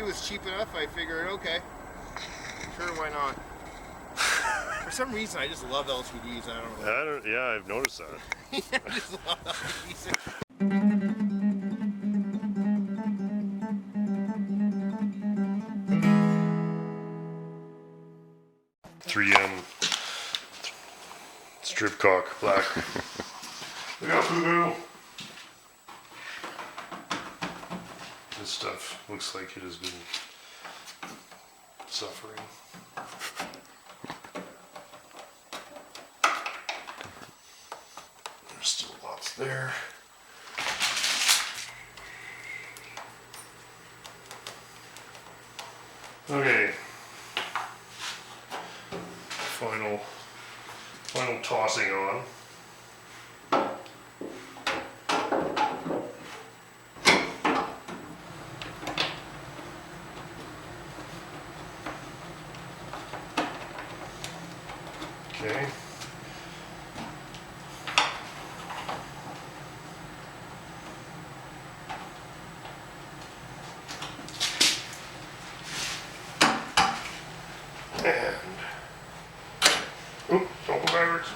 it was cheap enough, I figured, okay, sure, why not? For some reason, I just love LCDs. I don't know. Yeah, I've noticed that. I just love LCDs. 3M strip cock black. Look out, boo-boo. This stuff looks like it has been suffering. There's still lots there. Okay. Final tossing on. Okay. And oop, don't go backwards.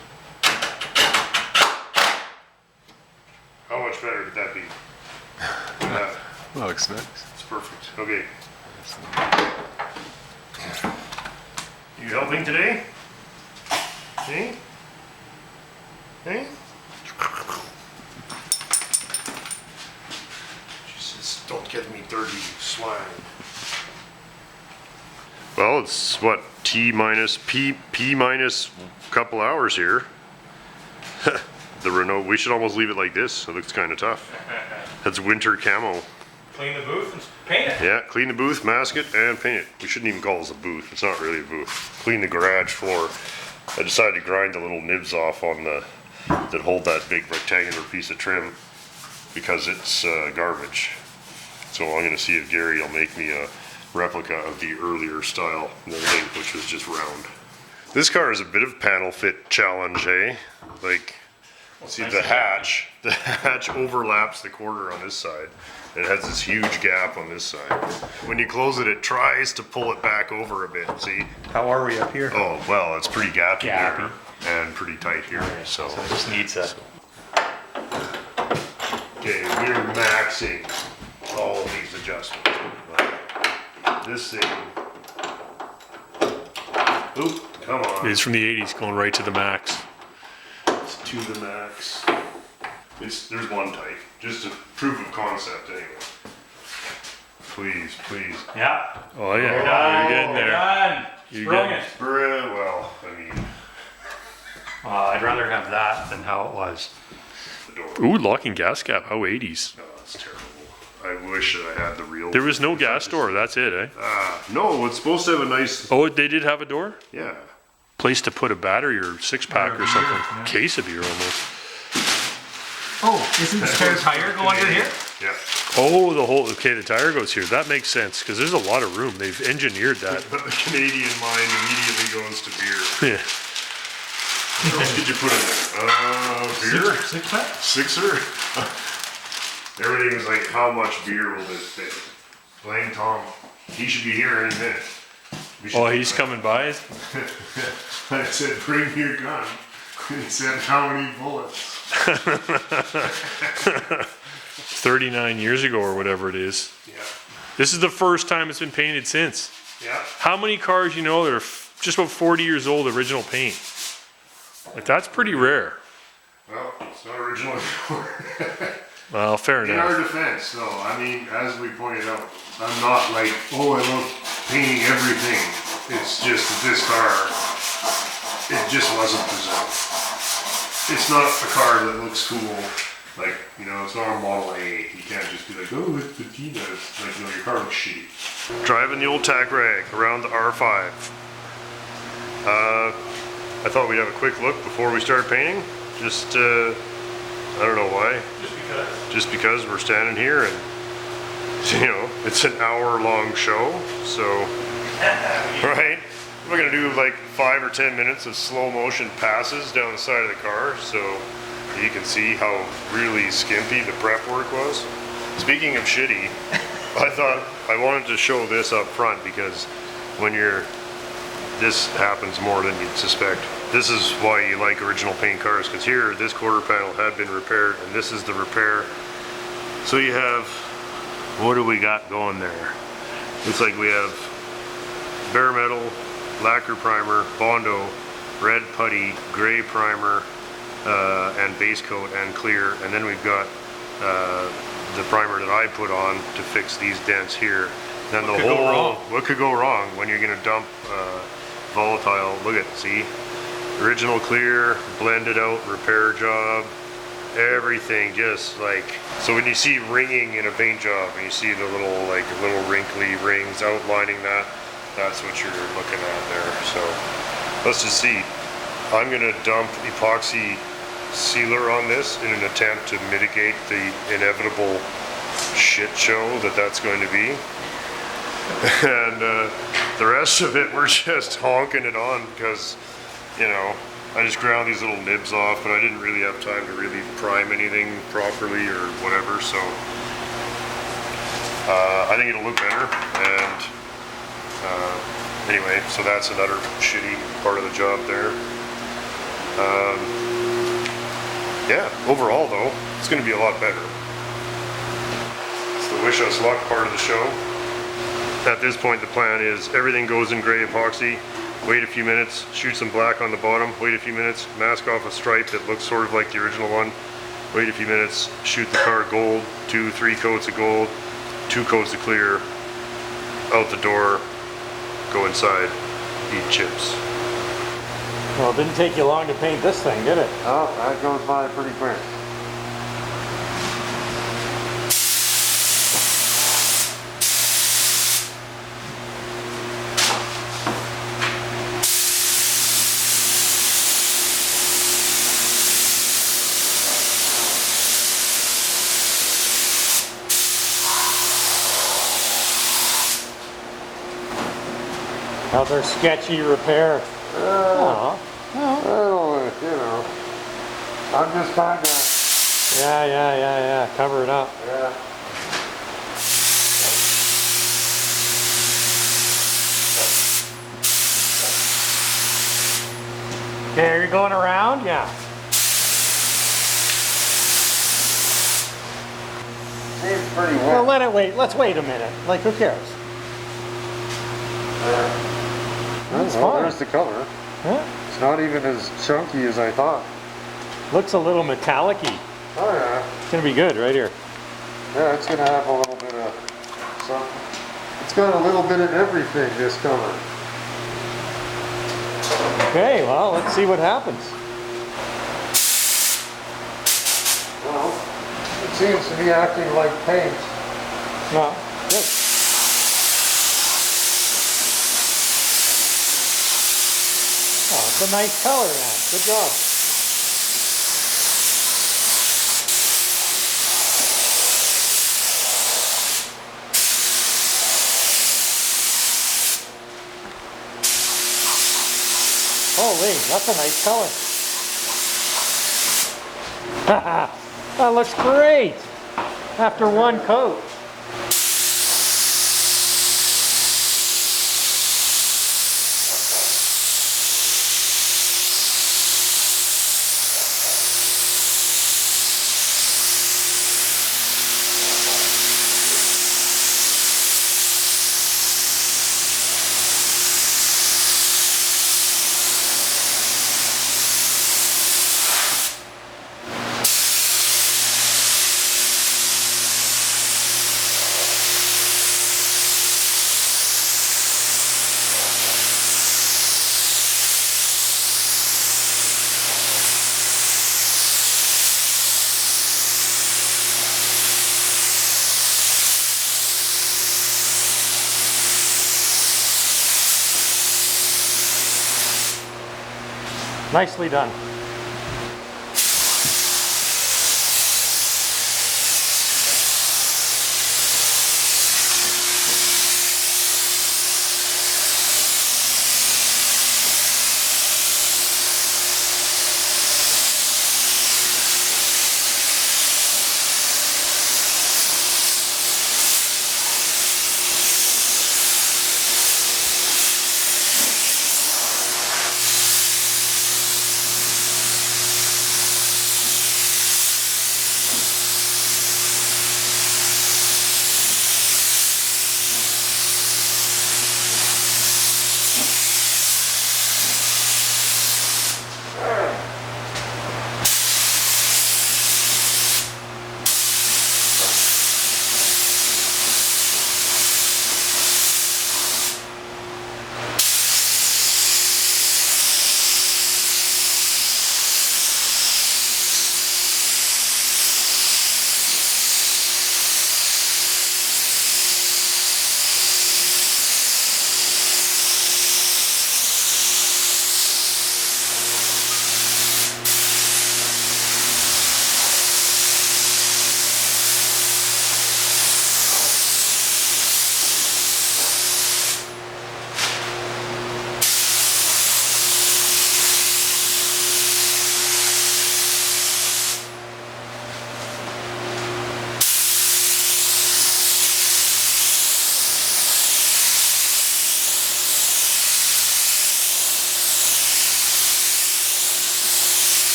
How much better could that be? Yeah. That looks nice. It's perfect. Okay. You helping today? Hey? Hey? She says, don't get me dirty, you swine. Well, it's what, P minus a couple hours here. The Renault, we should almost leave it like this. It looks kind of tough. That's winter camo. Clean the booth and paint it. Yeah, clean the booth, mask it, and paint it. We shouldn't even call this a booth. It's not really a booth. Clean the garage floor. I decided to grind the little nibs off on the that hold that big rectangular piece of trim because it's garbage. So I'm going to see if Gary will make me a replica of the earlier style, which was just round. This car is a bit of panel fit challenge, eh? Like, see the hatch overlaps the quarter on this side. It has this huge gap on this side. When you close it, it tries to pull it back over a bit, see? How are we up here? Oh, well, it's pretty gappy here and pretty tight here, so. So it just needs a... Okay, we're maxing all of these adjustments. This thing, oop, come on. It's from the 80s going right to the max. It's to the max. There's one type, just a proof of concept anyway. Please, please. Yeah. Oh yeah, You're done. you're getting there. Done. You're Brilliant. Well, I mean, I'd rather have that than how it was. the door. Ooh, locking gas cap. How 80s. Oh, that's terrible. I wish that I had the real. There was no gas door. That's it, eh? No, it's supposed to have a nice. Oh, they did have a door? Yeah. Place to put a battery or six-pack or something. yeah. Case of beer almost. Oh, isn't the spare tire go under here? Yeah. Oh, the tire goes here. That makes sense because there's a lot of room. They've engineered that. But the Canadian mind immediately goes to beer. Yeah. What else did you put in there? Beer? Six pack? Sixer? Everything was like, how much beer will this fit? Blame Tom. He should be here any minute. Oh, he's coming by? I said, bring your gun. He said, how many bullets? 39 years ago or whatever it is. Yeah. This is the first time it's been painted since. Yeah. How many cars you know that are just about 40 years old, original paint? Like, that's pretty rare. Well, it's not original. Well, fair In our enough. defense, though, I mean, as we pointed out, I'm not like, oh, I love painting everything. It's just that this car, it just wasn't presented. It's not a car that looks cool. Like, you know, it's not a Model A. You can't just be like, oh, it's patina. It's like, no, your car looks shitty. Driving the old tack rag around the R5. I thought we'd have a quick look before we start painting. Just, I don't know why. Just because we're standing here and, you know, it's an hour-long show, so, right? We're gonna do like 5 or 10 minutes of slow motion passes down the side of the car, so you can see how really skimpy the prep work was. Speaking of shitty, I thought I wanted to show this up front because when this happens more than you'd suspect. This is why you like original paint cars, because here this quarter panel had been repaired and this is the repair. So you have, what do we got going there? Looks like we have bare metal, lacquer primer, Bondo, red putty, gray primer, and base coat and clear, and then we've got the primer that I put on to fix these dents here. Then what could go wrong when you're gonna dump volatile? Look at, see, original clear, blended out, repair job, everything just like, so when you see ringing in a paint job and you see the little wrinkly rings outlining that, that's what you're looking at there. So let's just see. I'm gonna dump epoxy sealer on this in an attempt to mitigate the inevitable shit show that's going to be. And the rest of it, we're just honking it on because, you know, I just ground these little nibs off, but I didn't really have time to really prime anything properly or whatever, so I think it'll look better. And anyway, so that's another shitty part of the job there. Yeah, overall though, it's going to be a lot better. It's the wish us luck part of the show. At this point, the plan is everything goes in gray epoxy, wait a few minutes, shoot some black on the bottom, wait a few minutes, mask off a stripe that looks sort of like the original one, wait a few minutes, shoot the car gold, 2-3 coats of gold, 2 coats of clear, out the door, go inside, eat chips. Well, it didn't take you long to paint this thing, did it? Oh, that goes by pretty quick. Another sketchy repair. Oh. Well, you know, I'm just trying to... Yeah. Cover it up. Yeah. Okay, are you going around? Yeah. Seems pretty wet. Well, let it wait. Let's wait a minute. Like, who cares? That's fine. There's the color. Yeah. It's not even as chunky as I thought. Looks a little metallic-y. Oh yeah. It's gonna be good right here. Yeah, it's gonna have a little bit of something. It's got a little bit of everything, this color. Okay, well, let's see what happens. Well, it seems to be acting like paint. Well, good. Oh, it's a nice color, man. Good job. Holy, that's a nice color. That looks great after one coat. Nicely done.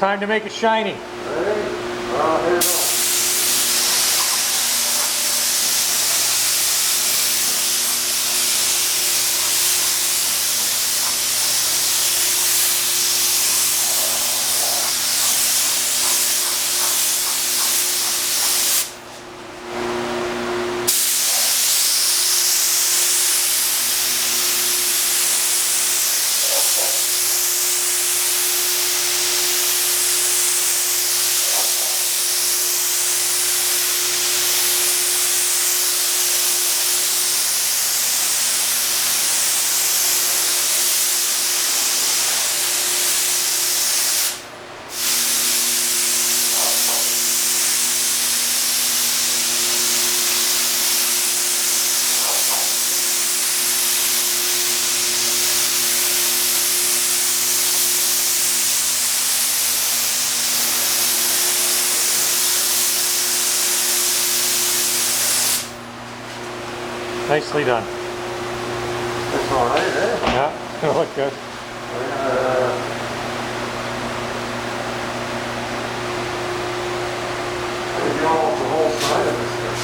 time to make it shiny. Well, here we go. Nicely done. That's all right, eh? Yeah, it's gonna look good. Maybe almost the whole side of this thing.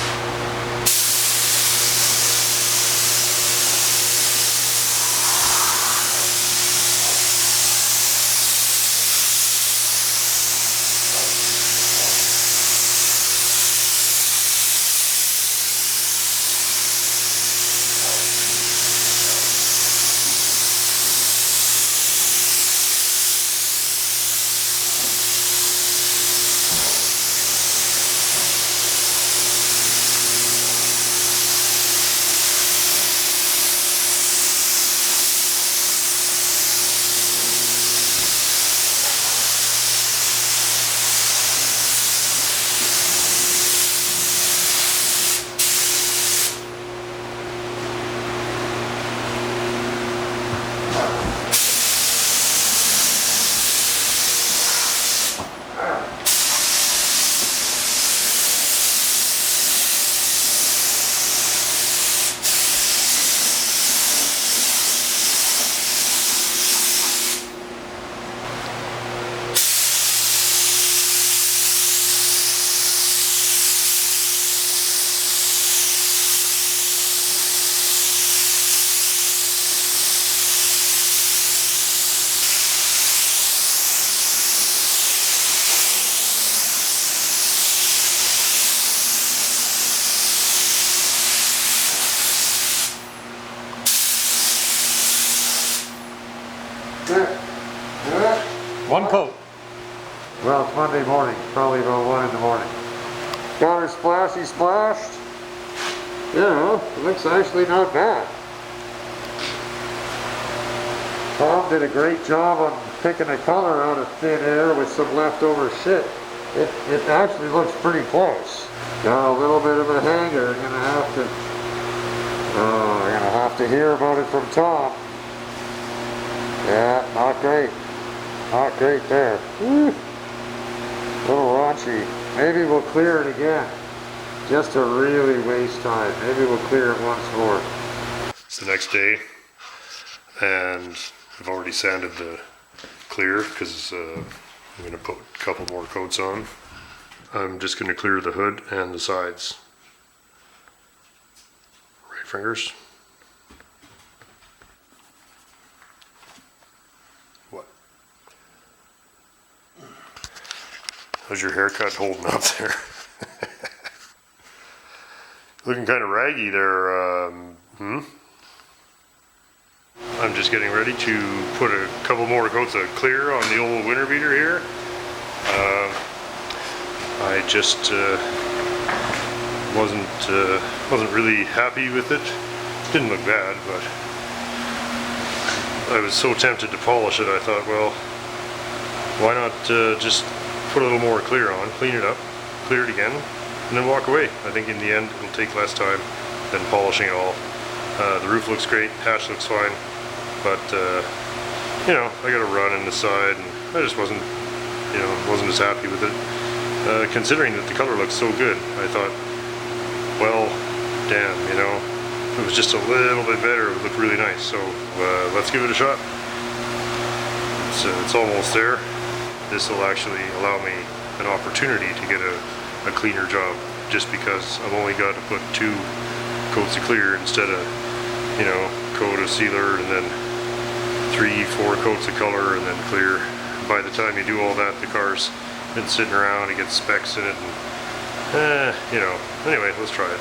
One coat. Well, it's Monday morning, probably about 1 in the morning. Got her splashy splashed. Yeah, it looks actually not bad. Tom did a great job on picking a color out of thin air with some leftover shit. It actually looks pretty close. Got a little bit of a hanger. I'm gonna have to hear about it from Tom. Yeah, not great. Not great there. Woo. Little raunchy. Maybe we'll clear it again. Just to really waste time. Maybe we'll clear it once more. It's the next day, and I've already sanded the clear because I'm going to put a couple more coats on. I'm just going to clear the hood and the sides. Right fingers. What? How's your haircut holding up there? Looking kind of raggy there. I'm just getting ready to put a couple more coats of clear on the old Winter Beater here. I just wasn't really happy with it. Didn't look bad, but I was so tempted to polish it. I thought, well, why not just put a little more clear on, clean it up, clear it again, and then walk away. I think in the end it'll take less time than polishing it all. The roof looks great, hatch looks fine, but you know, I got a run in the side, and I just wasn't as happy with it. Considering that the color looks so good, I thought, well, damn, you know, if it was just a little bit better, it would look really nice. So let's give it a shot. It's almost there. this will actually allow me an opportunity to get a cleaner job, just because I've only got to put 2 coats of clear instead of, you know, coat of sealer and then 3-4 coats of color and then clear. By the time you do all that, the car's been sitting around, it gets specs in it, and you know, anyway, let's try it.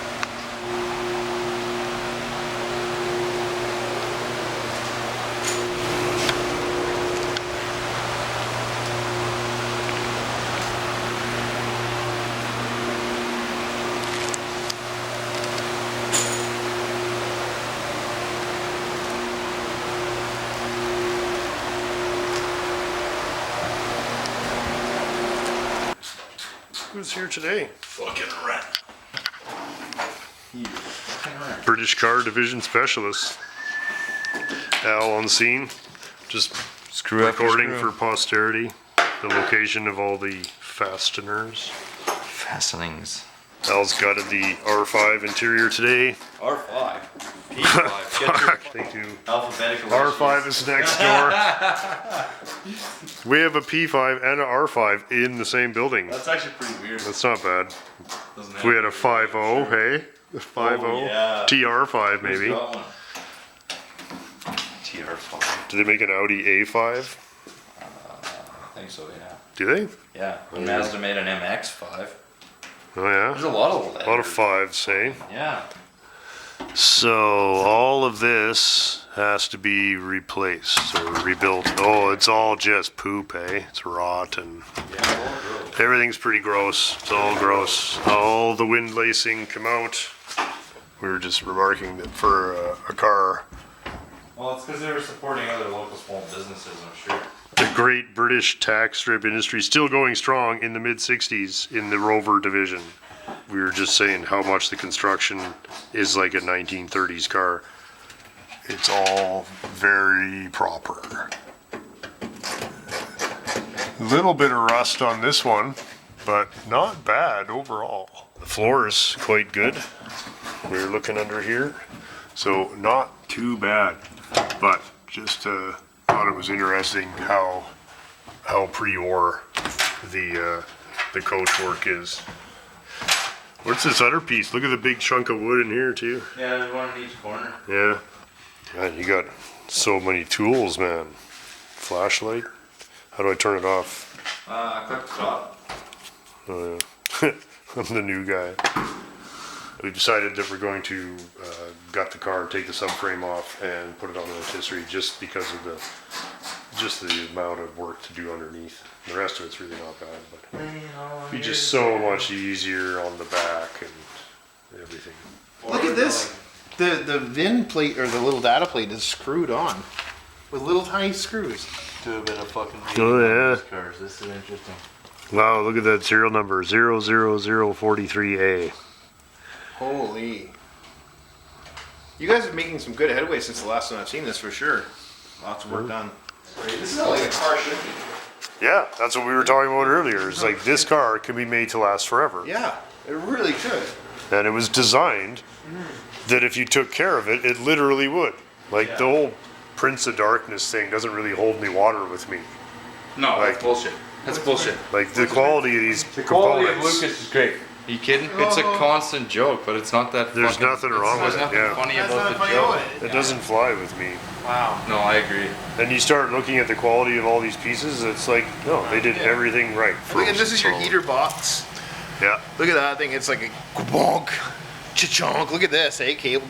Who's here today? Fucking rat. British Car Division Specialist. Al on scene. Just Screw after recording screw. for posterity. The location of all the fasteners. Fastenings. Al's gutted the R5 interior today. R5. P5. Get your Thank you. alphabetical R5 is next door. We have a P5 and an R5 in the same building. That's actually pretty weird. That's not bad. Doesn't If we had a 5.0, hey? A 5.0? yeah. TR5 Who's maybe. got one? TR5. Do they make an Audi A5? I think so, yeah. Do they? Yeah. And Mazda made an MX-5. Oh There's yeah? a lot of A lot of 5s, hey? Yeah. So all of this has to be replaced or rebuilt. Oh, it's all just poop, eh? It's rot and everything's pretty gross. It's all gross. All the wind lacing come out. We were just remarking that for a car, Well, it's because they were supporting other local small businesses, I'm sure. the great British tack strip industry still going strong in the mid 60s in the Rover division. We were just saying how much the construction is like a 1930s car. It's all very proper. Little bit of rust on this one, but not bad overall. The floor is quite good. We're looking under here, so not too bad, but just thought it was interesting how pre-war the coachwork is. What's this other piece? Look at the big chunk of wood in here too. Yeah, there's one in each corner. Yeah. God, you got so many tools, man. Flashlight. How do I turn it off? Click the top. Oh, yeah. I'm the new guy. We decided that we're going to gut the car, take the subframe off, and put it on the rotisserie just because of the amount of work to do underneath. The rest of it's really not bad, but it'd be just so much easier on the back and everything. Look at this. The VIN plate or the little data plate is screwed on with little tiny screws. Do a bit of fucking Oh yeah. cars. This is interesting. Wow, look at that serial number, 00043A. Holy. You guys are making some good headway since the last time I've seen this for sure. Lots of work done. This is how like a car should be. Yeah, that's what we were talking about earlier. It's like this car can be made to last forever. Yeah, it really could. And it was designed that if you took care of it, it literally would. Like the whole Prince of Darkness thing doesn't really hold any water with me. No, Like- that's bullshit. That's bullshit. Like the quality of these The quality of components. Lucas is great. Are you kidding? It's a constant joke, but it's not that. There's fucking- nothing wrong there's with it, nothing yeah. funny That's about not the funny joke. about it. It doesn't fly with me. Wow. No, I agree. And you start looking at the quality of all these pieces, it's like, no, they did everything right. Look, and this is your So, heater box. Yeah. Look at that thing. It's like a bonk, cha-chonk. Look at this, eh? Cable.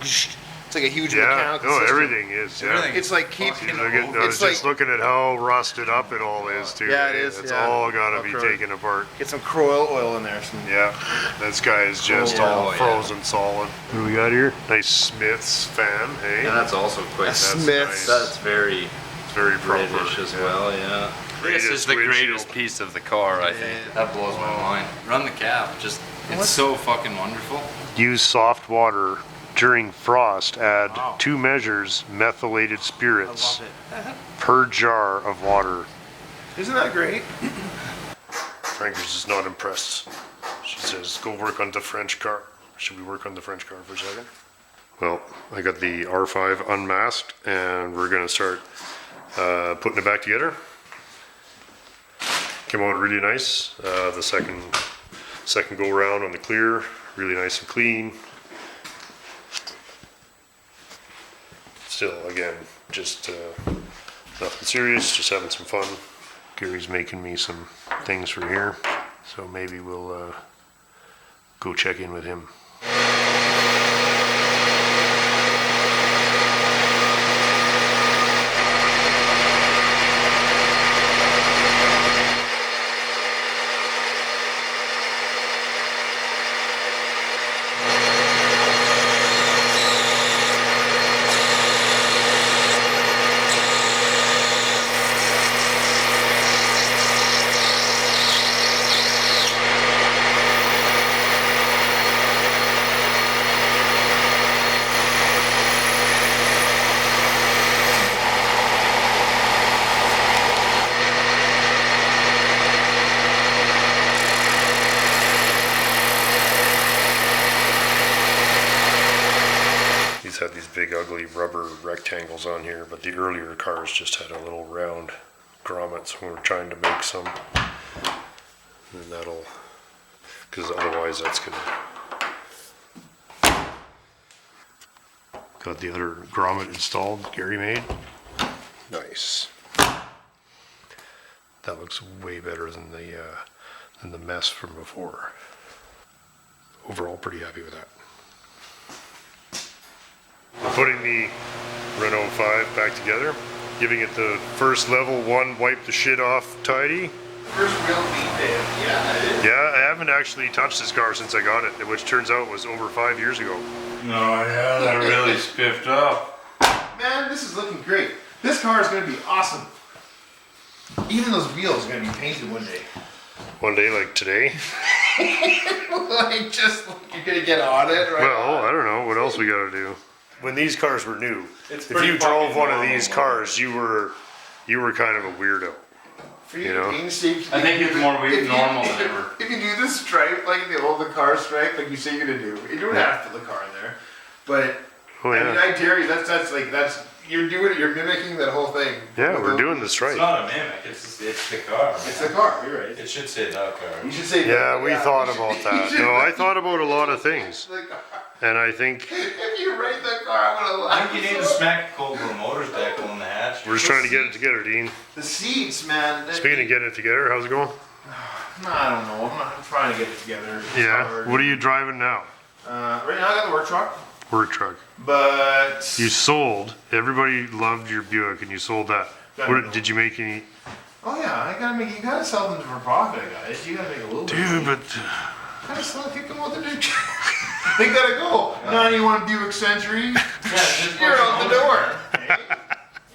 It's like a huge Yeah. mechanical No, system. everything is. Yeah. Everything. It's like keeping. Look at, I was It's just like looking at how rusted up it all is too. Yeah, it is, It's yeah. all gotta be Okay. taken apart. get some Croil oil in there. Some Yeah, this guy is just all frozen solid. What do we got here? Nice Smith's fan, hey? And that's also quite. That's That's Smith's. nice. That's very It's very proper. British as yeah. well, yeah. This Greatest is the greatest windshield. piece of the car, I think. That blows my mind. Run the cap, just it's so fucking wonderful. Use soft water during frost. Add 2 measures methylated spirits per jar of water. Isn't that great? Franker's is not impressed. She says, go work on the French car. Should we work on the French car for a second? Well, I got the R5 unmasked and we're gonna start putting it back together. Came out really nice. The second go round on the clear, really nice and clean. Still, again, just nothing serious, just having some fun. Gary's making me some things for here, so maybe we'll go check in with him. Had these big ugly rubber rectangles on here, but the earlier cars just had a little round grommet, so we're trying to make some, and that'll, because otherwise that's gonna, got the other grommet installed Gary made. Nice. That looks way better than the mess from before. Overall, pretty happy with that. Putting the Renault 5 back together, giving it the first level 1 wipe the shit off tidy. First real beat day. Yeah, it is. Yeah, I haven't actually touched this car since I got it, which turns out was over 5 years ago. Oh yeah, that really spiffed up. Man, this is looking great. This car is going to be awesome. Even those wheels are going to be painted one day. One day like today. Like, just like you're going to get on it, right? Well, I don't know, what else we gotta do? When these cars were new, It's if pretty you drove fucking one of normal, these though. cars, you were kind of a weirdo. For you, you know? being safe, I think it's more if you- normal than ever. If you do the stripe, like the old car stripe, like you say you're gonna do, you don't have to put the car in there. But Oh I mean, yeah, I dare you. That's you're doing it. You're mimicking that whole thing. yeah, we're doing this It's right. not a mimic, it's the car. It's the car. You're right. It should say the car. You should say. Yeah, we thought you should- about you that. should- No, I thought about a lot of things, the car. and I think If you rate the car, I'm gonna I laugh. think you need to smack coldwarmotors decal in the hatch. we're just trying to get it together, Dean. The seats, man. Speaking of getting it together, how's it going? I don't know. I'm trying to get it together. It's Yeah. hard. What are you driving now? Right now I got the work truck, Work truck. but You sold. Everybody loved your Buick, and you sold that. Got What, it. did you make any? oh yeah, you gotta sell them for profit, guys. You gotta make a little bit. Dude, but Gotta sell, kick them out the door. They gotta go. 91 Buick Century. You're out the door.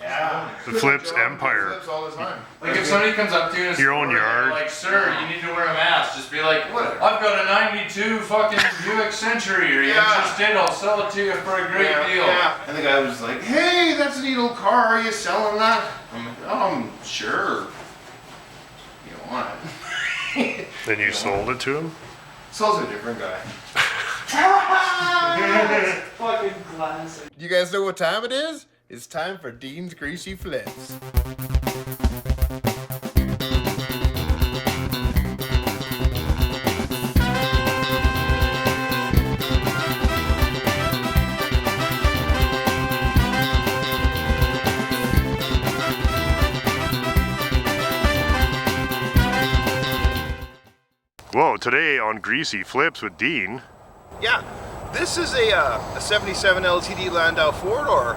Yeah. the Flips Empire. Flips all the time. Like if somebody comes up to you in a Your own store and yard. they're like, sir, you need to wear a mask. Just be like, What? I've got a 92 fucking Buick Century. Are you Yeah. interested? I'll sell it to you for a great deal. Yeah. And the guy was like, hey, that's a neat old car. Are you selling that? I'm like, sure. You don't want it. Then you sold it to him. So's a different guy. Fucking classic. You guys know what time it is? It's time for Dean's Greasy Flips. Whoa! Today on Greasy Flips with Dean. Yeah, this is a 77 LTD Landau four-door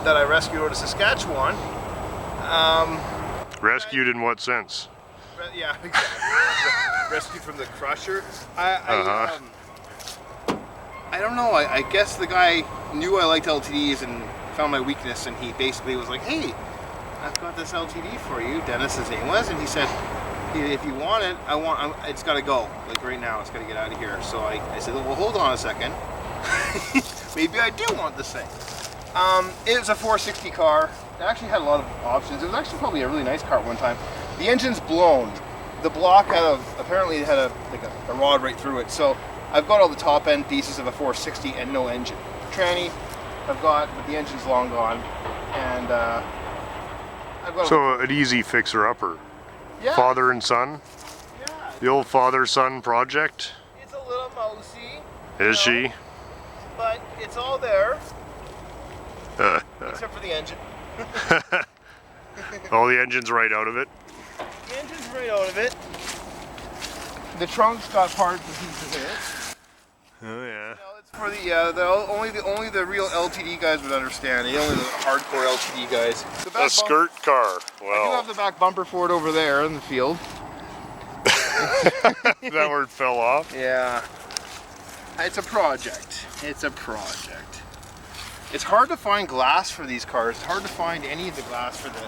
that I rescued out of Saskatchewan. Rescued in what sense? Yeah, exactly. Rescued from the crusher. I don't know. I guess the guy knew I liked LTDs and found my weakness, and he basically was like, "Hey, I've got this LTD for you." Dennis, his name was, and he said, if you want it, it's got to go. Like right now, it's got to get out of here. So I said, well, hold on a second. Maybe I do want this thing. It was a 460 car. It actually had a lot of options. It was actually probably a really nice car at one time. The engine's blown. The block apparently had a rod right through it. So I've got all the top end pieces of a 460 and no engine. Tranny, I've got, but the engine's long gone. And I've got So an easy fixer-upper. Yeah. Father and son? Yeah. The old father-son project? It's a little mousy. Is she? But it's all there. Except for the engine. Oh, the engine's right out of it? The engine's right out of it. The trunk's got parts and pieces in it. Oh, yeah. It's for only the real LTD guys would understand. Only the hardcore LTD guys. The back A skirt car. I do Well, have the back bumper for it over there in the field. that word fell off. Yeah. It's a project. It's a project. It's hard to find glass for these cars. It's hard to find any of the glass for the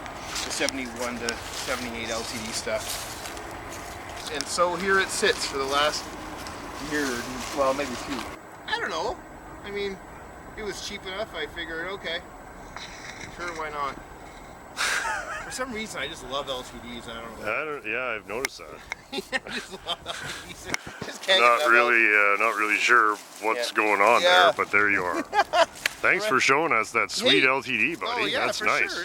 71 to 78 LTD stuff. And so here it sits for the last year, well, maybe two. I don't know. I mean, it was cheap enough. I figured, okay, sure, why not? For some reason, I just love LTDs. I don't know. Yeah, I've noticed that. I just love LTDs. Just can't Not get enough really, not really sure what's going on Yeah. there, but there you are. Thanks for showing us that sweet Hey. LTD, buddy. Oh yeah, That's for nice. sure.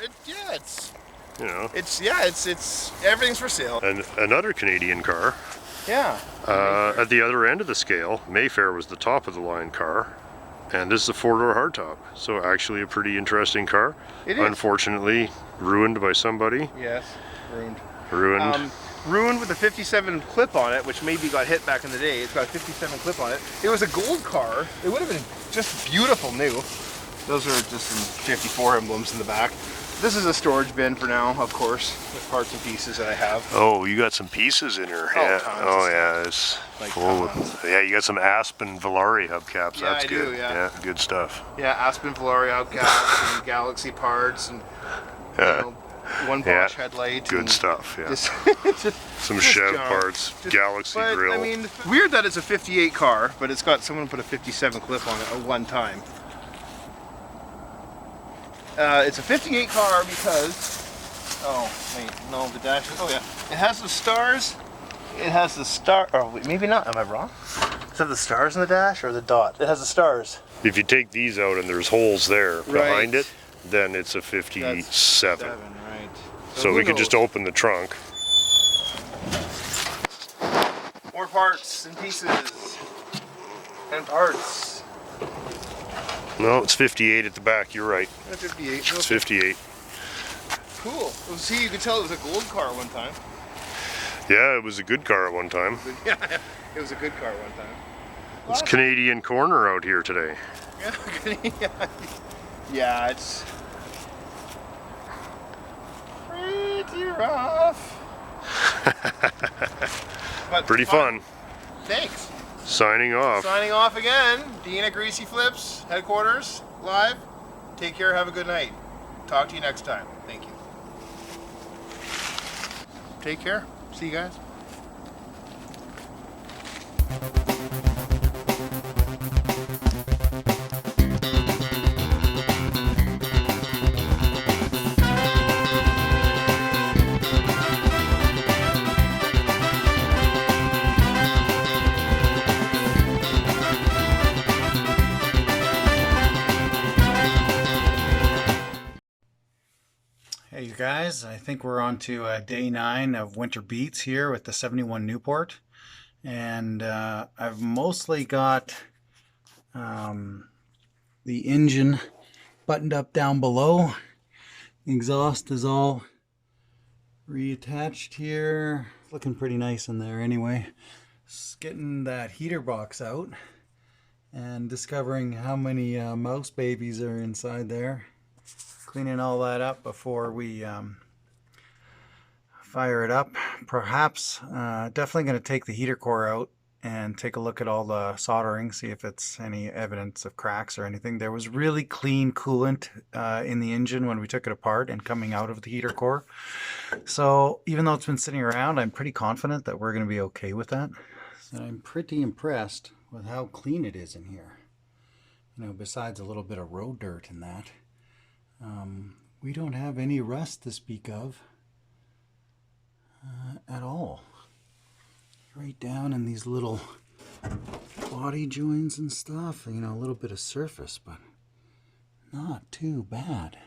It's You know. it's everything's for sale. And another Canadian car. Yeah. At the other end of the scale, Mayfair was the top of the line car, and this is a four-door hardtop. So actually a pretty interesting car. It is. Unfortunately, ruined by somebody. Yes. Ruined. Ruined. Ruined with a 57 clip on it, which maybe got hit back in the day. It's got a 57 clip on it. It was a gold car. It would have been just beautiful new. Those are just some 54 emblems in the back. This is a storage bin for now, of course, with parts and pieces that I have. Oh, you got some pieces in here. Oh, Yeah. tons of Oh, stuff. yeah. It's Like full tons. of, yeah, you got some Aspen Valari hubcaps. Yeah, That's I good. do, yeah. Good stuff. Yeah, Aspen Valari hubcaps and Galaxy parts and Yeah. one Bosch headlight. Good and stuff. Yeah. Just, Some just Chev junk. parts, Just- Galaxy but, grill. I mean, weird that it's a 58 car, but it's got someone put a 57 clip on it at one time. It's a 58 car because, oh wait, no, the dash, oh yeah, it has the stars, it has the star, oh wait, maybe not, am I wrong? Does it have the stars in the dash or the dot? It has the stars. If you take these out and there's holes there behind it, then it's a 57. That's 7, right. So who we could knows? just open the trunk. More parts and pieces and parts. No, it's 58 at the back. You're right. 58. It's 58. Cool. Well, see, you could tell it was a gold car one time. Yeah, it was a good car at one time. Yeah, it was a good car one time. It's Canadian Corner out here today. Yeah, it's pretty rough. But Pretty fun. Thanks. Signing off. Signing off again. Dean at Greasy Flips, headquarters, live. Take care, have a good night. Talk to you next time. Thank you. Take care. See you guys. Hey you guys, I think we're on to day 9 of winter beats here with the 71 Newport, and I've mostly got the engine buttoned up down below. The exhaust is all reattached here, looking pretty nice in there anyway. Just getting that heater box out and discovering how many mouse babies are inside there. Cleaning all that up before we fire it up. Perhaps definitely going to take the heater core out and take a look at all the soldering, see if it's any evidence of cracks or anything. There was really clean coolant in the engine when we took it apart and coming out of the heater core. So even though it's been sitting around, I'm pretty confident that we're going to be okay with that. So I'm pretty impressed with how clean it is in here. You know, besides a little bit of road dirt in that. We don't have any rust to speak of at all. Right down in these little body joints and stuff, you know, a little bit of surface, but not too bad.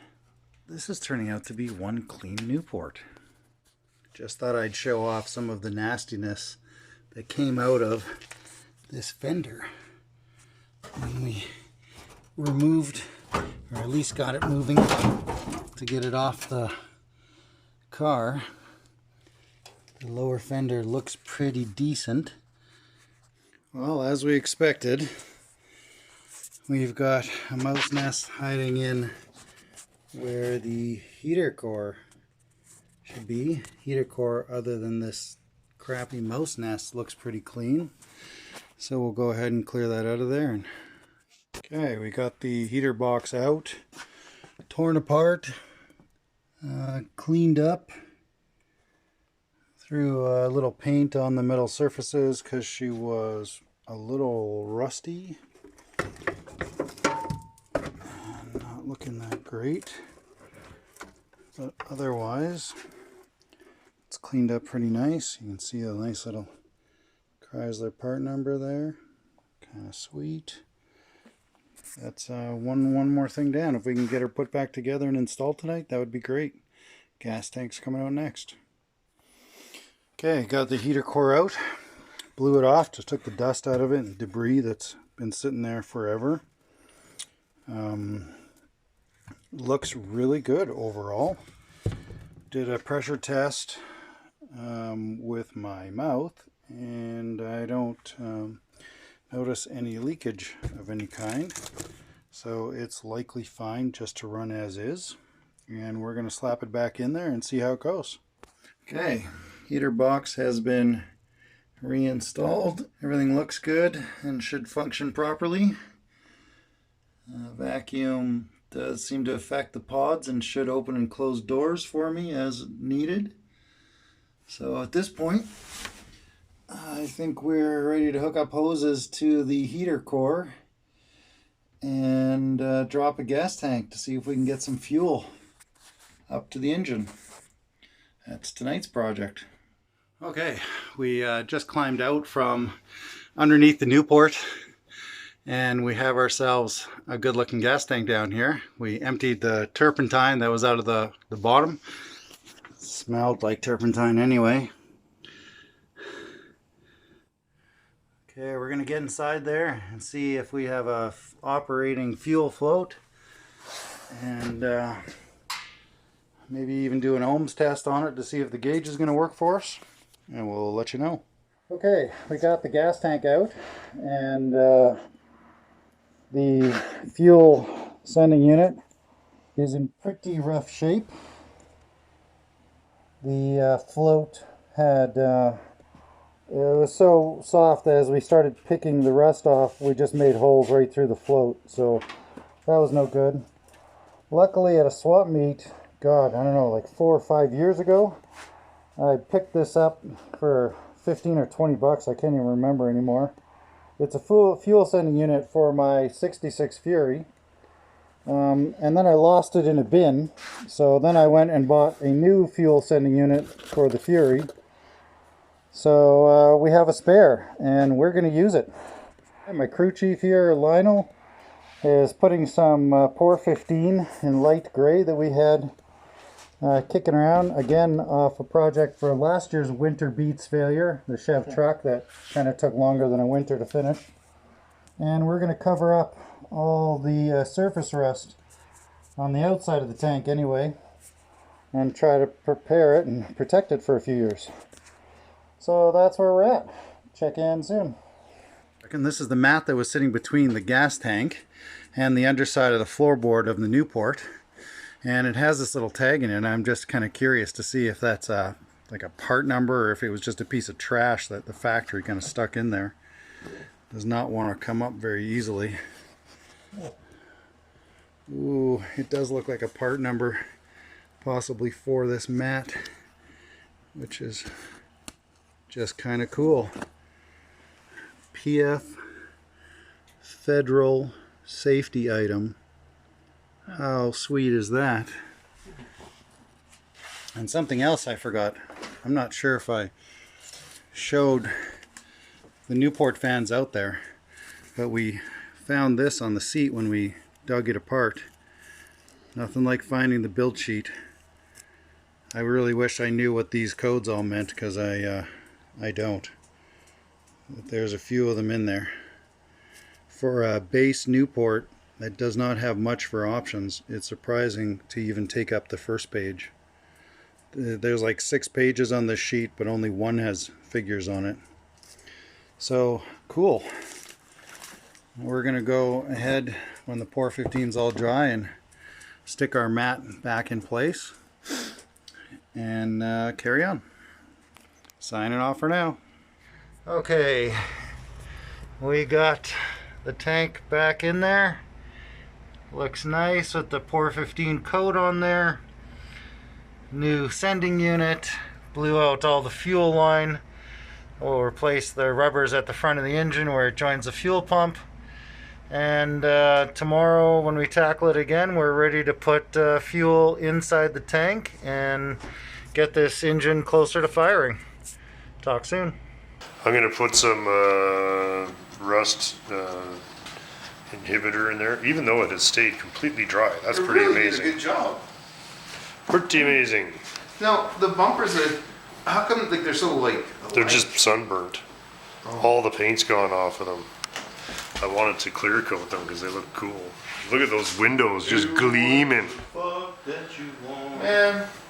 This is turning out to be one clean Newport. Just thought I'd show off some of the nastiness that came out of this fender when we removed, or at least got it moving to get it off the car. The lower fender looks pretty decent. Well, as we expected, we've got a mouse nest hiding in where the heater core should be. Heater core, other than this crappy mouse nest, looks pretty clean. So we'll go ahead and clear that out of there. And okay, we got the heater box out, torn apart, cleaned up. Threw a little paint on the metal surfaces because she was a little rusty and not looking that great. But otherwise, it's cleaned up pretty nice. You can see a nice little Chrysler part number there. Kind of sweet. That's one more thing down. If we can get her put back together and installed tonight, that would be great. Gas tank's coming out next. Okay, got the heater core out. Blew it off, just took the dust out of it and debris that's been sitting there forever. Looks really good overall. Did a pressure test with my mouth, and I don't notice any leakage of any kind. So it's likely fine just to run as is. And we're going to slap it back in there and see how it goes. Okay, heater box has been reinstalled. Everything looks good and should function properly. Vacuum does seem to affect the pods and should open and close doors for me as needed. So at this point, I think we're ready to hook up hoses to the heater core and drop a gas tank to see if we can get some fuel up to the engine. That's tonight's project. Okay, we just climbed out from underneath the Newport and we have ourselves a good looking gas tank down here. We emptied the turpentine that was out of the bottom. It smelled like turpentine anyway. Okay, we're gonna get inside there and see if we have a operating fuel float, and maybe even do an ohms test on it to see if the gauge is going to work for us, and we'll let you know. Okay, we got the gas tank out, and the fuel sending unit is in pretty rough shape. The float had, it was so soft that as we started picking the rust off, we just made holes right through the float, so that was no good. Luckily at a swap meet, God, I don't know, like 4 or 5 years ago, I picked this up for 15 or 20 bucks. I can't even remember anymore. It's a fuel sending unit for my 66 Fury. And then I lost it in a bin. So then I went and bought a new fuel sending unit for the Fury. So we have a spare and we're going to use it. My crew chief here, Lionel, is putting some Pour 15 in light gray that we had kicking around, again off a project for last year's Winter Beats failure, the Chev truck that kind of took longer than a winter to finish. And we're going to cover up all the surface rust on the outside of the tank anyway, and try to prepare it and protect it for a few years. So that's where we're at. Check in soon. And this is the mat that was sitting between the gas tank and the underside of the floorboard of the Newport. And it has this little tag in it, and I'm just kind of curious to see if that's like a part number or if it was just a piece of trash that the factory kind of stuck in there. Does not want to come up very easily. Ooh, it does look like a part number, possibly for this mat, which is just kind of cool. PF Federal Safety Item. How sweet is that? And something else I forgot. I'm not sure if I showed the Newport fans out there, but we found this on the seat when we dug it apart. Nothing like finding the build sheet I really wish I knew what these codes all meant, because I don't. But there's a few of them in there. For a base Newport that does not have much for options, it's surprising to even take up the first page. There's like 6 pages on this sheet, but only one has figures on it. So cool. We're gonna go ahead when the Pour 15's all dry and stick our mat back in place and carry on. Signing off for now. Okay, we got the tank back in there. Looks nice with the Pour 15 coat on there. New sending unit. Blew out all the fuel line. We'll replace the rubbers at the front of the engine where it joins the fuel pump. And tomorrow when we tackle it again, we're ready to put fuel inside the tank and get this engine closer to firing. Talk soon. I'm gonna put some rust inhibitor in there, even though it has stayed completely dry. That's pretty really amazing. Did a good job. Pretty amazing. Now the bumpers are. How come like they're so like? They're light? just sunburnt. All the paint's gone off of them. I wanted to clear coat them because they look cool. Look at those windows just gleaming.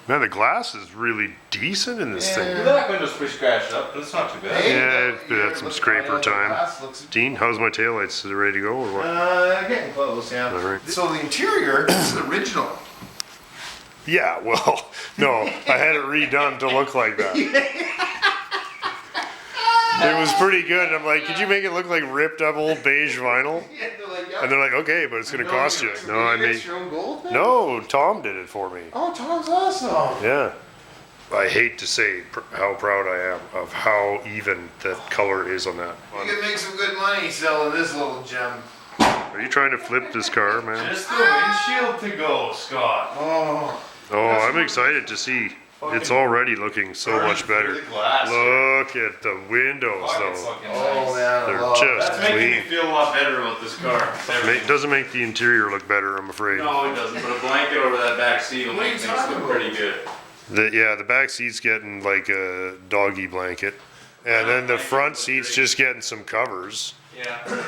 Man, the glass is really decent in this thing. The back window's pretty scratched up, but it's not too bad. Yeah, it had some scraper time. Dean, how's my taillights? Is it ready to go or what? Getting close, yeah. All right. So the interior is original. Yeah, well, no, I had it redone to look like that. It was pretty good. I'm like, could you make it look like ripped up old beige vinyl? And they're like, okay, but it's gonna cost you. No, I mean, no, Tom did it for me. Oh, Tom's awesome. Yeah. I hate to say how proud I am of how even that color is on that. You can make some good money selling this little gem. Are you trying to flip this car, man? Just the windshield to go, Scott. Oh. Oh, I'm excited to see. It's already looking so much better. The glass. Look at the windows, It's though. fucking Oh nice. man, I They're love just That's making me clean. feel a lot better about this car. Doesn't make the interior look better, I'm afraid. No, it doesn't. But a blanket over that back seat will What are make you things talking look about? pretty good. The back seat's getting like a doggy blanket. And then the front seat's just getting some covers. Yeah.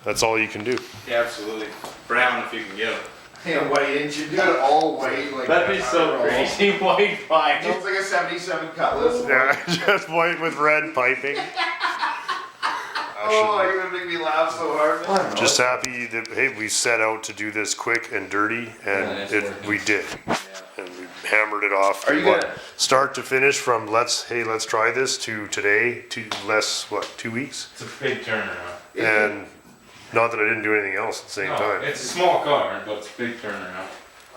That's all you can do. Yeah, absolutely. Brown if you can get them. Yeah, white engine. You got it all white. Like That'd be so crazy. White pine. Looks like a 77 Cutlass. Yeah, just white with red piping. Oh, you're gonna make me laugh so hard. Just happy that, hey, we set out to do this quick and dirty, and we did. And we hammered it off. Are you What, gonna- start to finish from let's try this to today to less, 2 weeks? It's a big turnaround. And not that I didn't do anything else at the same No, time. it's a small car, but it's a big turnaround.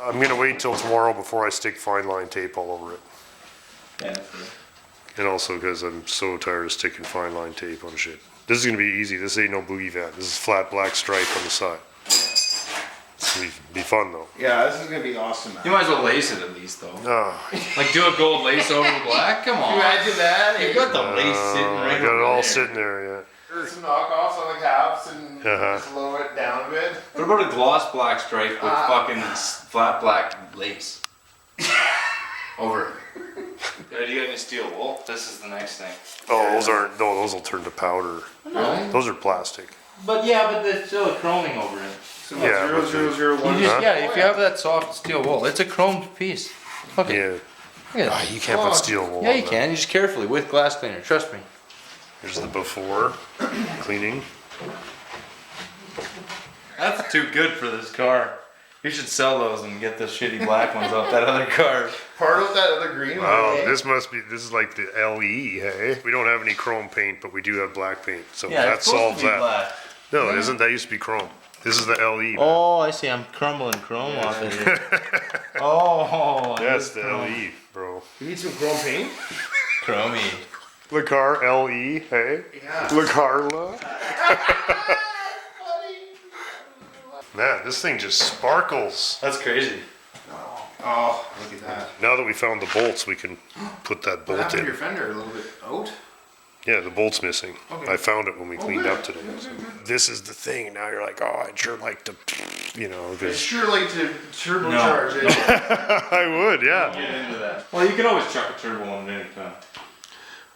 I'm gonna wait till tomorrow before I stick fine line tape all over it. Yeah, that's good. And also because I'm so tired of sticking fine line tape on shit. This is gonna be easy. This ain't no boogie van. This is flat black stripe on the side. It's gonna be fun though. Yeah, this is gonna be awesome. You might as well lace it at least, though. Oh, Like do a gold lace over the black. Come on. Imagine that. You got the lace sitting right I got it over all there. sitting there, yeah. Some knockoffs on the caps and Uh-huh. just lower it down a bit. What about a gloss black stripe with fucking flat black lace over it? Do you got any steel wool? This is the next thing. Oh, those aren't. No, those will turn to powder. Really? Those are plastic. But yeah, but there's still a chroming over it. Yeah, but 0.0001. You just, Huh? yeah, if you have that soft steel wool, it's a chromed piece. Look at Yeah. Look at Ah, that. you can't put steel wool Yeah, on you that. can. You just carefully with glass cleaner. Trust me. Here's the before cleaning. That's too good for this car. You should sell those and get the shitty black ones off that other car. Part of that other green Wow, one. this is like the LE, hey? We don't have any chrome paint, but we do have black paint, so Yeah, that it's supposed solves to be that. black. No, it isn't. That used to be chrome. This is the LE. man. Oh, I see. I'm crumbling chrome off of here. Oh, That's the LE, bro. You need some chrome paint? Chromey. The car LE, hey? Yeah. La Carla. Man, this thing just sparkles. That's crazy. Oh, look at that. Now that we found the bolts, we can put that What bolt happened to your in. fender? A little bit out? Yeah, the bolt's missing. Okay. I found it when we cleaned good. up today. This is the thing. Now you're like, oh, I'd sure like to you know, It's 'cause sure late to turbocharge it. I would, yeah. Get into that. Well, you can always chuck a turbo on it anytime.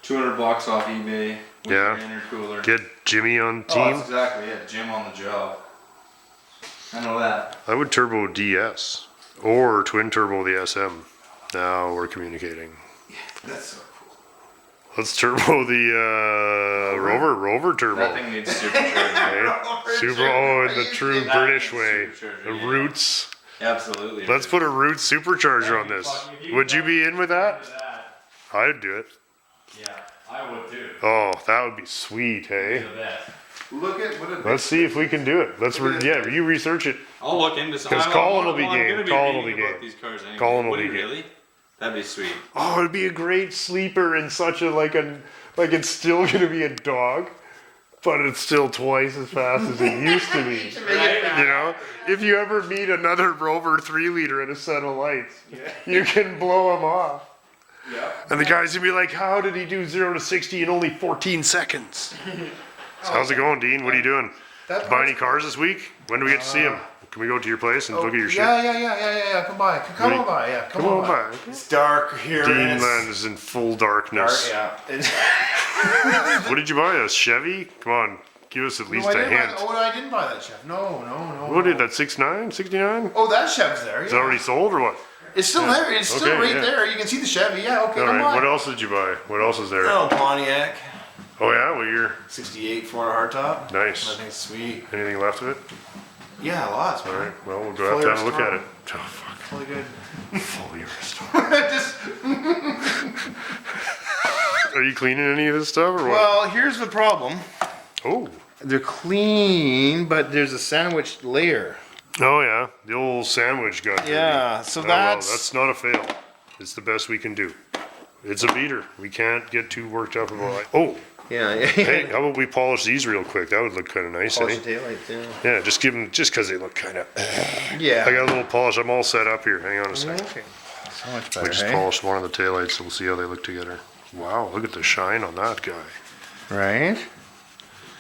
$200 off eBay with Yeah. your intercooler. Get Jimmy on Oh, team. that's exactly it. Jim on the job. I know that. I would turbo DS or twin turbo the SM. Now we're communicating. That's so cool. Let's turbo the Rover turbo. That thing needs supercharging. Okay? Super. Oh, in the true That British needs way. supercharger, The yeah. Roots. Absolutely. Let's put a Roots supercharger on this. Would you be in with that? I'd do it. Yeah, I would too. Oh, that would be sweet, hey? Look at what a Let's see if we can do it. Yeah, you research it. I'll look into some. 'Cause Colin will be I'm game. gonna be Colin will reading be about game. these cars anyway. Colin will Would be you game. really? That'd be sweet. Oh, it'd be a great sleeper in such a like it's still gonna be a dog, but it's still twice as fast as it used to be. You know, if you ever meet another Rover 3-liter and a set of lights, you can blow them off. Yeah. And the guys would be like, "How did he do 0 to 60 in only 14 seconds?" So how's it going, Dean? What are you doing? Buy any cars this week? When do we get to see them? Can we go to your place and look at your shit? Yeah. Come by. Come on by. Yeah. Come on by. It's dark here. and it's Deanland is in full darkness. dark, yeah. What did you buy? A Chevy? Come on, give us at least I a didn't hint. buy, I didn't buy that Chef. No. What did that 69, 69? Oh, that Chev's there. Is it Yeah. already sold or what? It's still there. It's still Okay, right yeah. there. You can see the Chevy. Yeah. Okay. All Come right. on. What else did you buy? What else is there? Oh, Pontiac. Oh yeah, what year? 68 Florida hardtop. Nice. I think it's sweet. Anything left of it? Yeah, lots. All Man. right. Well, we'll go have to have a look at it. restaurant. Oh fuck. Really good. Fully restored. Just, Are you cleaning any of this stuff or what? well, here's the problem. Oh. They're clean, but there's a sandwich layer. Oh yeah, the old sandwich got dirty. Yeah, so Oh, well, that's- that's not a fail. It's the best we can do. It's a beater. We can't get too worked up about it. Oh, Yeah. hey, how about we polish these real quick? That would look kind of nice, Polish eh? the taillights, yeah. Yeah, just give them, just because they look kind of. Yeah. I got a little polish. I'm all set up here. Hang on a second. Okay. So much We better, just hey? polished one of the taillights, so we'll see how they look together. Wow, look at the shine on that guy. Right?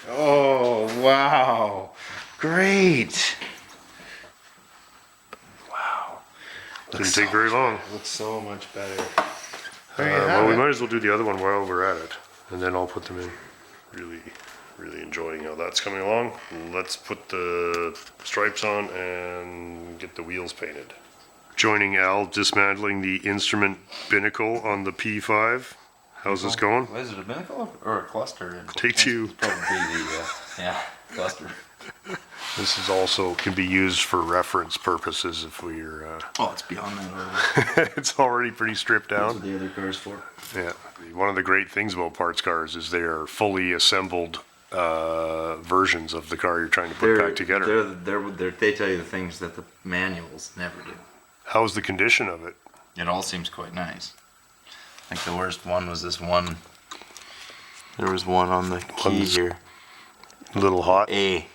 Oh, wow. Great. Wow. Didn't take very long. Looks so much better. Well, we might as well do the other one while we're at it, and then I'll put them in. Really enjoying how that's coming along. Let's put the stripes on and get the wheels painted. Joining Al dismantling the instrument binnacle on the P5. How's this going? What is it, a binnacle or a cluster? Take two. Probably the, cluster. This is also can be used for reference purposes if we're. Oh, it's beyond that already. It's already pretty stripped That's down. what the other car's for. Yeah. One of the great things about parts cars is they are fully assembled versions of the car you're trying to put back together. They tell you the things that the manuals never do. How's the condition of it? It all seems quite nice. I think the worst one was this one. There was one on the key One's here. A little hot. A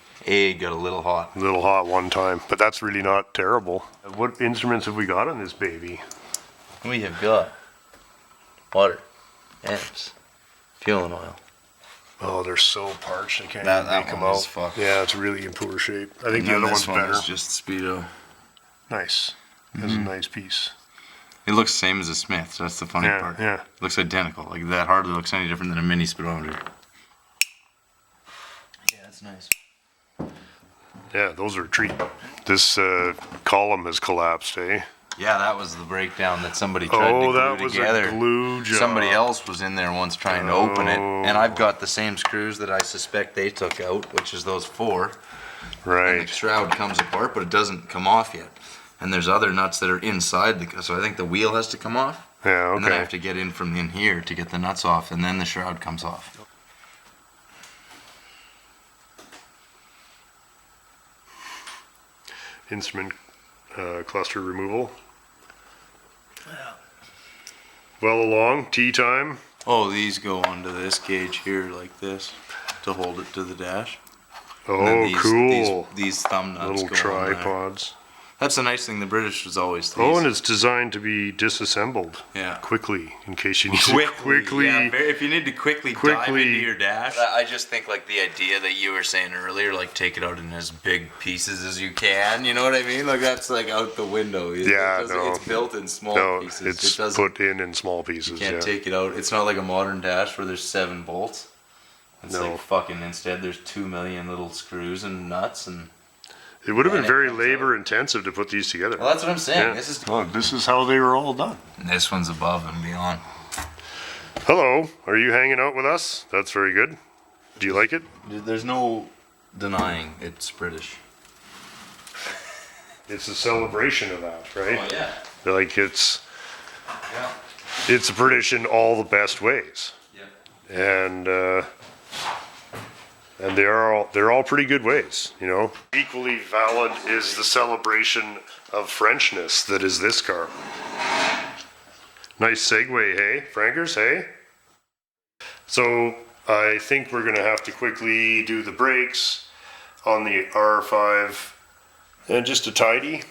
got a little hot. A little hot one time, but that's really not terrible. What instruments have we got on this baby? We have got water, amps, fuel and oil. Oh, they're so parched. I can't That even make them one out. is fucked. Yeah, it's really in poor shape. I think And the then other this one's one better. is just Speedo. Nice. That's a nice piece. It looks the same as a Smith. That's the funny Yeah, part. yeah. It looks identical. Like that hardly looks any different than a mini speedometer. Yeah, that's nice. Yeah, those are a treat. This column has collapsed, eh? Yeah, that was the breakdown that somebody tried to Oh, glue that was together. a glue job. Somebody else was in there once trying to open it, and I've got the same screws that I suspect they took out, which is those 4. And the Right. shroud comes apart, but it doesn't come off yet. And there's other nuts that are inside the. So I think the wheel has to come off, Yeah, and then I have okay. to get in from in here to get the nuts off, and then the shroud comes off. Instrument cluster removal. Well along, tea time. Oh, these go onto this gauge here like this to hold it to the dash. And then Oh, cool. These thumb nuts Little go on there. tripods. That's the nice thing. The British was always these. Oh, and it's designed to be disassembled Yeah. quickly in case you need to quickly. Yeah, if you need to quickly dive into your dash. I just think like the idea that you were saying earlier, like take it out in as big pieces as you can. You know what I mean? Like that's like out the window. Yeah, no. It's built in small pieces. It's put in small pieces. You can't take it out. It's not like a modern dash where there's 7 bolts. It's like fucking instead there's 2 million little screws and nuts and. It would have been very labor intensive to put these together. Well, that's what I'm saying. Yeah. This is how they were all done. This one's above and beyond. Hello, are you hanging out with us? That's very good. Do you like it? There's no denying it's British. It's a celebration of that, right? Oh yeah. Like it's British in all the best ways. Yeah. And they're all pretty good ways, you know. Equally valid is the celebration of Frenchness that is this car. Nice segue, hey, Frankers, hey. So I think we're gonna have to quickly do the brakes on the R5 and just a tidy.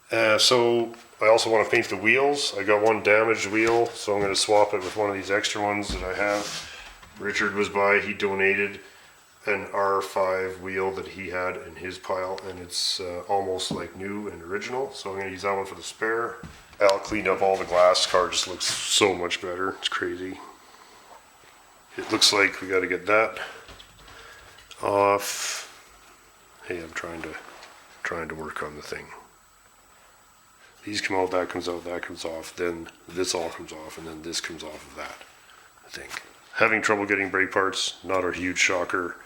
So I also want to paint the wheels. I got one damaged wheel, so I'm gonna swap it with one of these extra ones that I have. Richard was by, he donated an R5 wheel that he had in his pile, and it's almost like new and original, so I'm going to use that one for the spare. Al cleaned up all the glass. Car just looks so much better. It's crazy. It looks like we got to get that off. Hey, I'm trying to work on the thing. These come out, that comes out, that comes off, then this all comes off, and then this comes off of that, I think. Having trouble getting brake parts, not a huge shocker.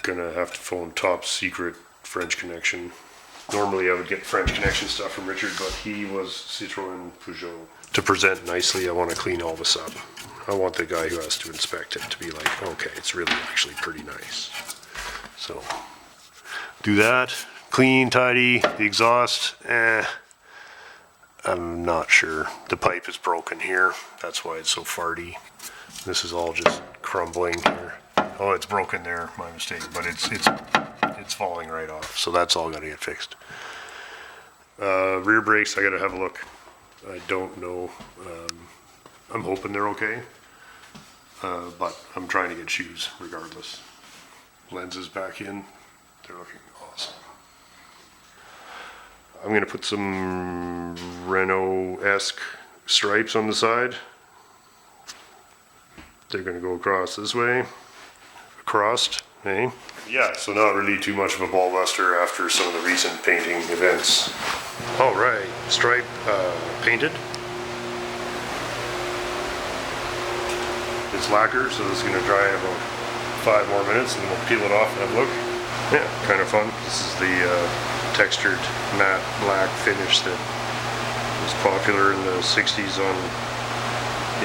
Gonna have to phone top secret French connection. Normally I would get French connection stuff from Richard, but he was Citroën Peugeot. To present nicely, I want to clean all this up. I want the guy who has to inspect it to be like, okay, it's really actually pretty nice. So, do that. Clean, tidy, the exhaust, I'm not sure. The pipe is broken here. That's why it's so farty. This is all just crumbling here. Oh, it's broken there, my mistake, but it's falling right off. So that's all got to get fixed. Rear brakes, I got to have a look. I don't know. I'm hoping they're okay, but I'm trying to get shoes regardless. Lenses back in, they're looking awesome. I'm going to put some Renault-esque stripes on the side. They're going to go across this way. Across, eh? Yeah, so not really too much of a ball buster after some of the recent painting events. All right, stripe painted. It's lacquer, so it's going to dry in about 5 more minutes, and we'll peel it off and have a look. Yeah, kind of fun. This is the textured matte black finish that was popular in the 60s on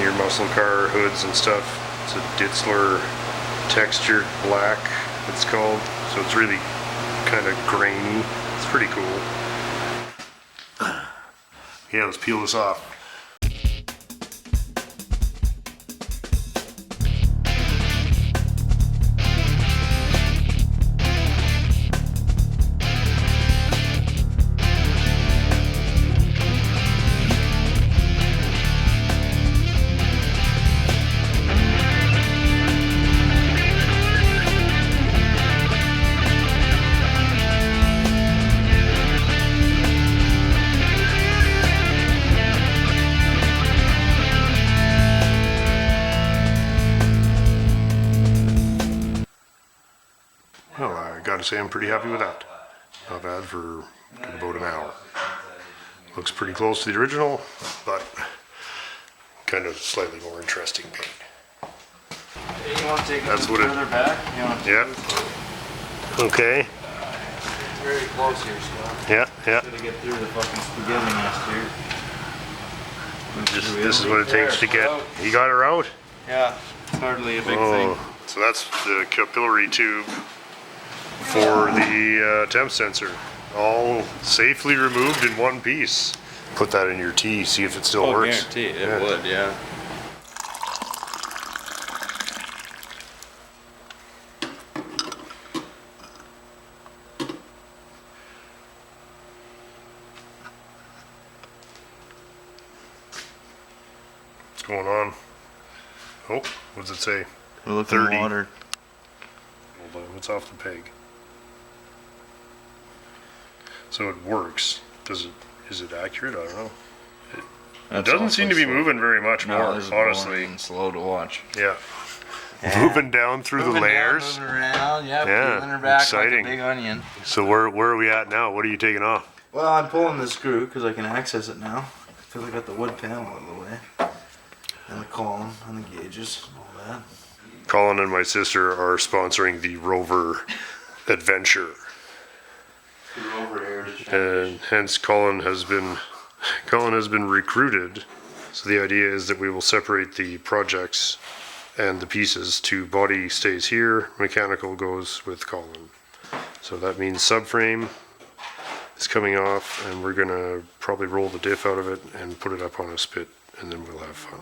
near muscle car hoods and stuff. It's a Ditzler textured black, it's called. So it's really kind of grainy. It's pretty cool. Yeah, let's peel this off. Say I'm pretty happy with that. Not bad for about an hour. Looks pretty close to the original, but kind of slightly more interesting paint. You want to take That's it what further back? You want to yeah. Okay. very close here, Scott. Yeah, yeah. Gotta get through the fucking spaghetti nest here. This is what it takes to get. You got her out? Yeah, it's hardly a big thing. So that's the capillary tube for the temp sensor, all safely removed in one piece. Put that in your tea, see if it still works. Guarantee it would, yeah. going on. Oh, what does it say? We're looking 30. at water. Hold on, what's off the peg? So it works. Is it accurate? I don't know. It doesn't seem to be moving very much more, honestly. And slow to watch. Yeah. Moving down through the layers. Moving around, yeah, Yeah, peeling her back exciting. like a big onion. So where are we at now? What are you taking off? Well, I'm pulling the screw because I can access it now. Because I got the wood panel out of the way. And the column and the gauges and all that. Colin and my sister are sponsoring the Rover adventure. And hence Colin has been recruited. So the idea is that we will separate the projects and the pieces to body stays here, mechanical goes with Colin. So that means subframe is coming off, and we're gonna probably roll the diff out of it and put it up on a spit, and then we'll have fun.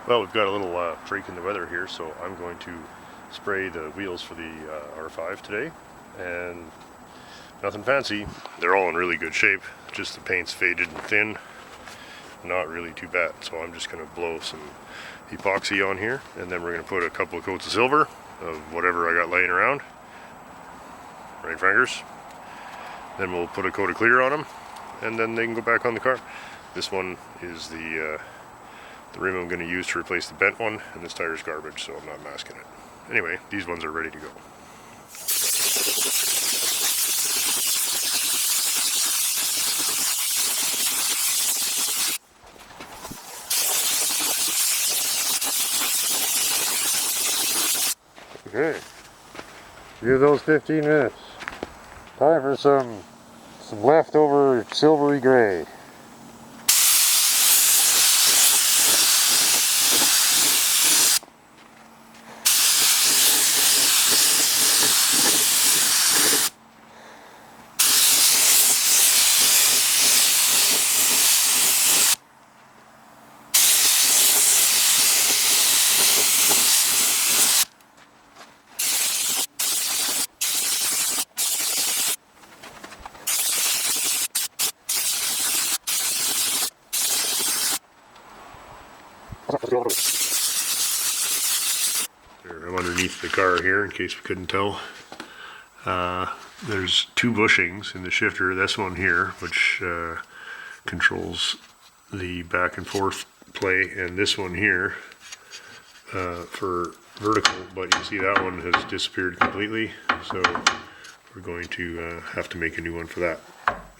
Well, we've got a little break in the weather here, so I'm going to spray the wheels for the R5 today, and nothing fancy. They're all in really good shape, just the paint's faded and thin. Not really too bad, so I'm just going to blow some epoxy on here, and then we're going to put a couple of coats of silver of whatever I got laying around. Right, fingers? Then we'll put a coat of clear on them, and then they can go back on the car. This one is the rim I'm going to use to replace the bent one, and this tire's garbage, so I'm not masking it. Anyway, these ones are ready to go. Okay, do those 15 minutes. Time for some leftover silvery gray. I'm underneath the car here in case we couldn't tell. There's two bushings in the shifter. This one here, which controls the back and forth play, and this one here for vertical, but you see that one has disappeared completely, so we're going to have to make a new one for that.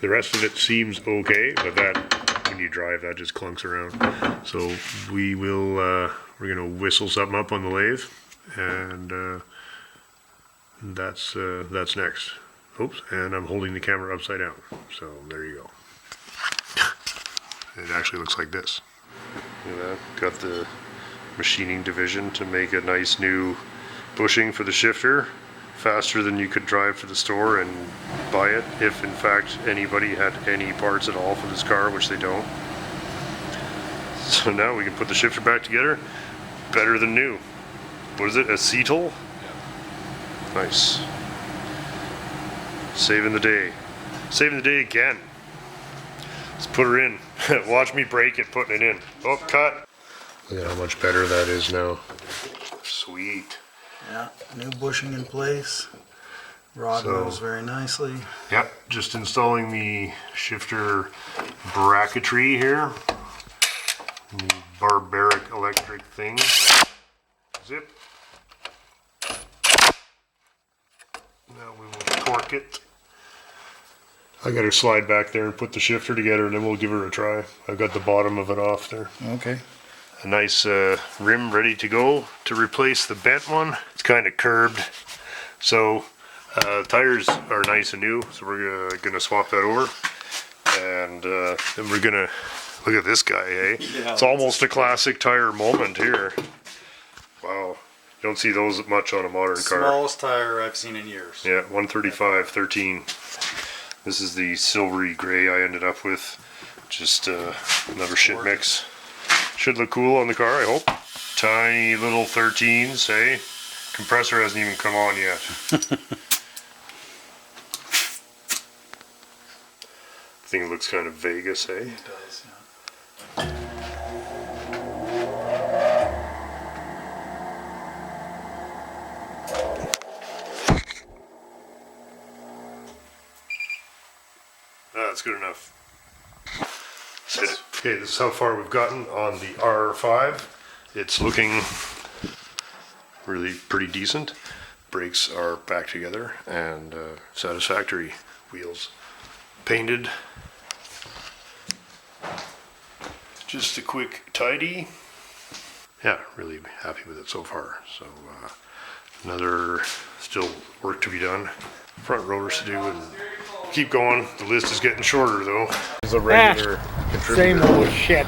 The rest of it seems okay, but that, when you drive, that just clunks around. So we will, we're gonna whistle something up on the lathe, and that's next. Oops, and I'm holding the camera upside down, so there you go. It actually looks like this. You know, got the machining division to make a nice new bushing for the shifter, faster than you could drive to the store and buy it, if in fact anybody had any parts at all for this car, which they don't. So now we can put the shifter back together, better than new. What is it, acetal? Yeah. Nice. Saving the day. Saving the day again. Let's put her in. Watch me break it, putting it in. Oh, cut. Look at how much better that is now. Sweet. Yeah, new bushing in place. Rod moves very nicely. Yep, just installing the shifter bracketry here. The barbaric electric thing. Zip. Now we will torque it. I got her slide back there and put the shifter together, and then we'll give her a try. I've got the bottom of it off there. Okay. A nice rim ready to go to replace the bent one. It's kind of curved, so tires are nice and new, so we're gonna swap that over, and then we're gonna look at this guy, eh? Yeah, it's almost a classic tire moment here. Wow, you don't see those much on a modern car. Smallest tire I've seen in years. Yeah, 135/13. This is the silvery gray I ended up with. Just another shit mix. Should look cool on the car, I hope. Tiny little 13s, eh? Compressor hasn't even come on yet. Thing looks kind of Vegas, eh? It does, yeah. That's good enough. Okay, this is how far we've gotten on the R5. It's looking really pretty decent. Brakes are back together and satisfactory. Wheels painted. Just a quick tidy. Yeah, really happy with it so far. So another still work to be done. Front rotors to do and keep going. The list is getting shorter though. It's a regular contributor. Same old shit.